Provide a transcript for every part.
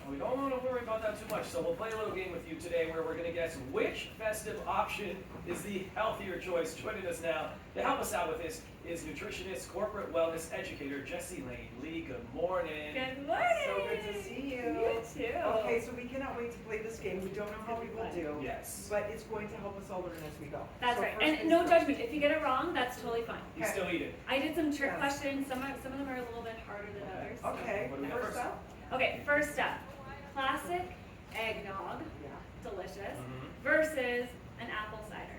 we don't want to worry about that too much. So we'll play a little game with you today where we're going to guess which festive option is the healthier choice. Joining us now to help us out with this is nutritionist, corporate wellness educator, Jessie Lane. Lee, good morning. Good morning. So good to see you. You too. Okay, so we cannot wait to play this game. We don't know how we will do. Yes. But it's going to help us all learn as we go. That's So right. first And things no first. judgment. If you get it wrong, that's totally fine. You still eat it. I did some trick Yes. questions. Some of them are a little bit harder than others. Okay, What do we got first first? up. Okay, first up. Classic eggnog, Yeah. delicious, Mhm. versus an apple cider.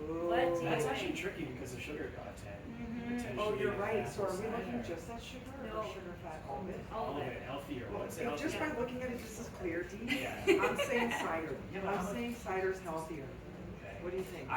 Ooh. What do you That's like? actually tricky because of sugar content. Mhm. Oh, you're Potentially right. So are we apple looking cider. just at sugar No. or sugar, fat, all of it? All of it. Healthier. Well, What's the just healthier? by looking at it, this is clear, Dee. Yeah. I'm saying cider. Yeah, but I'm how saying cider's healthier. Okay. What do you think?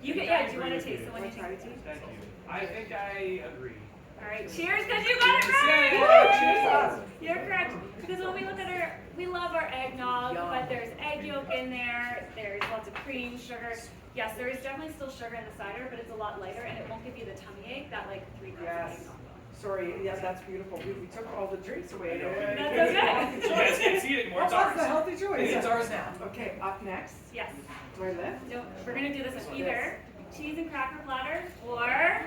You think can, I yeah, do you agree want to with taste you. the one you Wanna try think? it, Dee? Thank you. I think I agree. All right, cheers, because you got it right. Yay! Cheers. You're correct. Because when we look at our, we love our eggnog, Yum. but there's egg yolk in there. There's lots of cream, sugar. Yes, there is definitely still sugar in the cider, but it's a lot lighter, and it won't give you the tummy ache that like 3 cups Yes. of eggnog will. Sorry, yeah, that's beautiful. We took all the drinks away. That's okay. You guys can't see it anymore. It's Well, that's ours. the healthy choice. It's ours now. Okay, up next. Yes. Do I lift? So we're gonna do this with either cheese and cracker platter or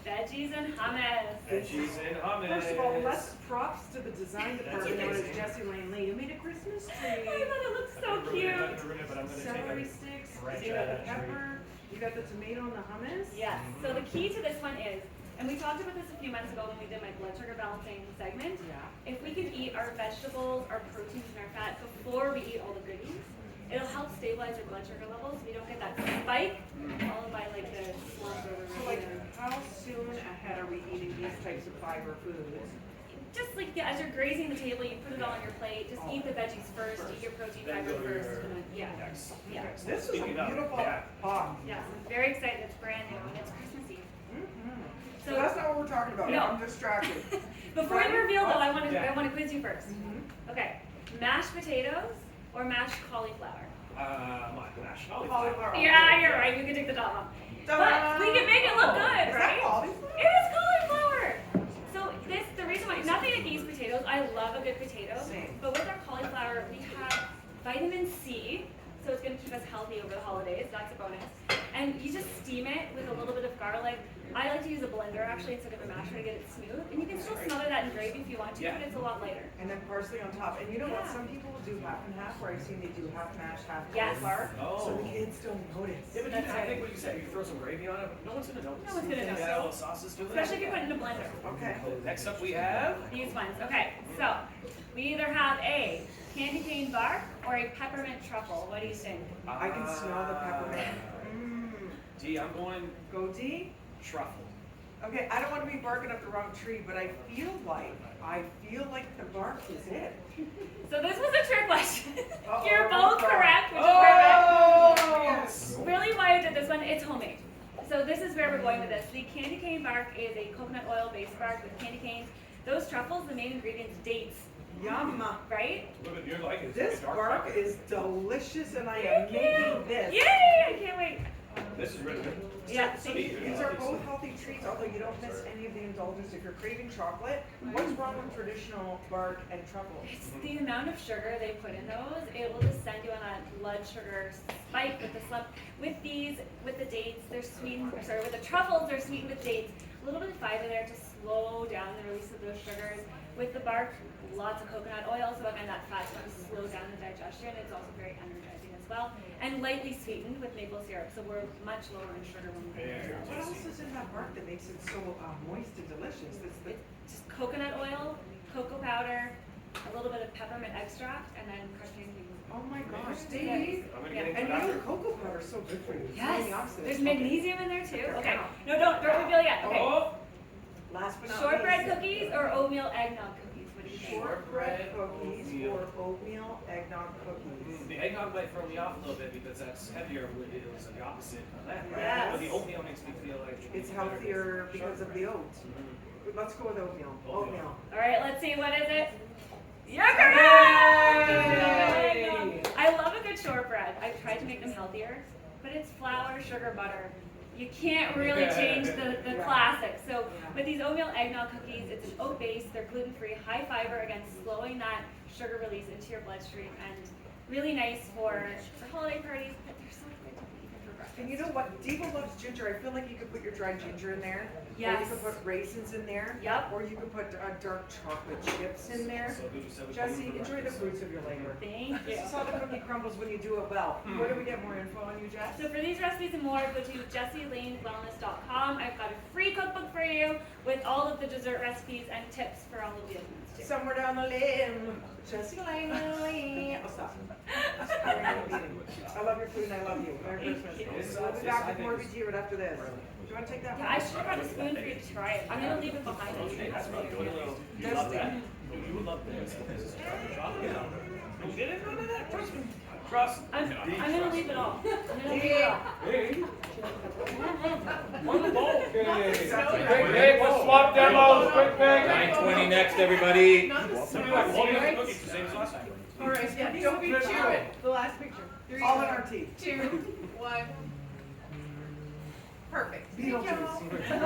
veggies and hummus. Veggies and hummus. First of all, let's props to the design department known as amazing. Jessie Lane Lee. You made a Christmas I tree. thought it looks so I'm cute. gonna ruin it, but I'm gonna take Celery it. sticks. Right You got the out of that tree. pepper. You got the tomato and the hummus. Yes. So the key to this one is, and we talked about this a few months ago when we did my blood sugar balancing segment. Yeah. If we can eat our vegetables, our proteins, and our fat before we eat all the goodies, it'll help stabilize our blood sugar levels. We don't get that spike followed by like the slump or the So, like, regular. how soon ahead are we eating these types of fiber foods? Just like as you're grazing the table, you put it all on your plate. Just eat the veggies first, eat your protein Then fiber go first, your and then yeah. next. Yeah. next. This is a Speaking of, beautiful yeah. pot. Yes, I'm very excited. It's brand new and it's Christmassy. So that's not what we're talking about. No. I'm distracted. Before we Ready? reveal though, I want to Yeah. quiz you first. Mhm. Okay, mashed potatoes or mashed cauliflower? My mashed cauliflower. Cauliflower. Yeah, you're right. You can take the top off. But we can make it look good, Is right? that cauliflower? It is cauliflower. So the reason why, nothing against potatoes. I love a good potato. Same. But with our cauliflower, we have vitamin C, so it's going to keep us healthy over the holidays. That's a bonus. And you just steam it with a little bit of garlic. I like to use a blender actually instead of a masher to get it smooth. And you can still smother that in gravy if you want to, Yeah. but it's a lot lighter. And then parsley on top. And you know what? Yeah. Some people will do half and half, where I've seen they do half mashed, half Yes. cauliflower. Oh. So the kids don't notice. Yeah, but That's I right. think what you said, you throw some gravy on it, no one's gonna notice. No one's gonna You notice. add a little sauces to it. Especially if you put it in a blender. Okay. Next up we have These ones. Okay, so we either have a candy cane bark or a peppermint truffle. What do you think? I can smell the peppermint. Mmm. Gee, I'm going Go D. truffle. Okay, I don't want to be barking up the wrong tree, but I feel like the bark is it. So this was a trick question. Uh-oh, You're both sorry. correct, which is Oh, perfect. yes. Really why I did this one, it's homemade. So this is where we're going with this. The candy cane bark is a coconut oil based bark with candy canes. Those truffles, the main ingredient's dates, Yum. right? Look at you like it. This It's dark bark pepper. is delicious, and I Thank am you. making this. Yay! I can't wait. This is really good. Yeah, So thank you. these are both healthy treats, although you don't miss any of the indulgence. If you're craving chocolate, what's wrong with traditional bark and truffle? It's the amount of sugar they put in those. It will just send you on a blood sugar spike with the slump. With these, with the dates, they're sweetened. Or sorry, with the truffles, they're sweetened with dates. A little bit of fiber there to slow down the release of those sugars. With the bark, lots of coconut oil, so again that fat's going to slow down the digestion. It's also very energizing as well, and lightly sweetened with maple syrup. So we're much lower in sugar when we Very make it. What else is in that bark that makes it so moist and delicious? It's the It's just coconut oil, cocoa powder, a little bit of peppermint extract, and then crushed beans. oh my gosh, Yeah. Dave. I'm gonna Yeah. get And into you know that. cocoa powder is so good for you. It's Yes, antioxidant. there's Okay. magnesium in there too. Okay, no, don't reveal yet. Okay, Oh, Last but not shortbread least, cookies or oatmeal eggnog cookies? What do you think? shortbread cookies oatmeal. or oatmeal eggnog cookies. the eggnog might throw me off a little bit because that's heavier. It was the opposite of that, right? Yes. But the oatmeal makes me feel like It's healthier because of the oat. Mhm. Let's go with oatmeal. Oatmeal. All right, let's see. What is it? You're Yay! correct. I love a good shortbread. I've tried to make them healthier, but it's flour, sugar, butter. You can't really change the Yeah. classics. So Yeah. with these oatmeal eggnog cookies, it's an oat base. They're gluten-free, high fiber, again, slowing that sugar release into your bloodstream, and really nice for holiday parties, but they're so good to eat for breakfast. And you know what? Diva loves ginger. I feel like you could put your dried ginger in there. Yes. Or you could put raisins in there. Yep. Or you could put dark chocolate chips in there. So good, so we Jesse, can- enjoy the fruits of your labor. Thank you. This is how the cookie crumbles when you do it well. Where do we get more info on you, Jess? So for these recipes and more, go to jessielanewellness.com. I've got a free cookbook for you with all of the dessert recipes and tips for all of the other ones too. Somewhere down the limb. Jesse Lane. I'll stop. I love your food and I love you. Merry Thank you. Christmas. We'll be back with more veggie right after this. Do you want to take that Yeah, one? I should have brought a spoon for you to try it. I'm gonna leave it behind you. That's right. You love that? You would love this. This is chocolate. You didn't know that? Trust me. Trust. I'm gonna leave it all. I'm gonna leave it all. Hey. One bowl. Hey, let's swap demos, quick thing. 9:20 next, everybody. Something like walnut cookies, the same as last time. All right, yeah, don't be chewing. The last picture. 3, All in our teeth. 2, 1. Perfect. Thank Beetlejuice. y'all.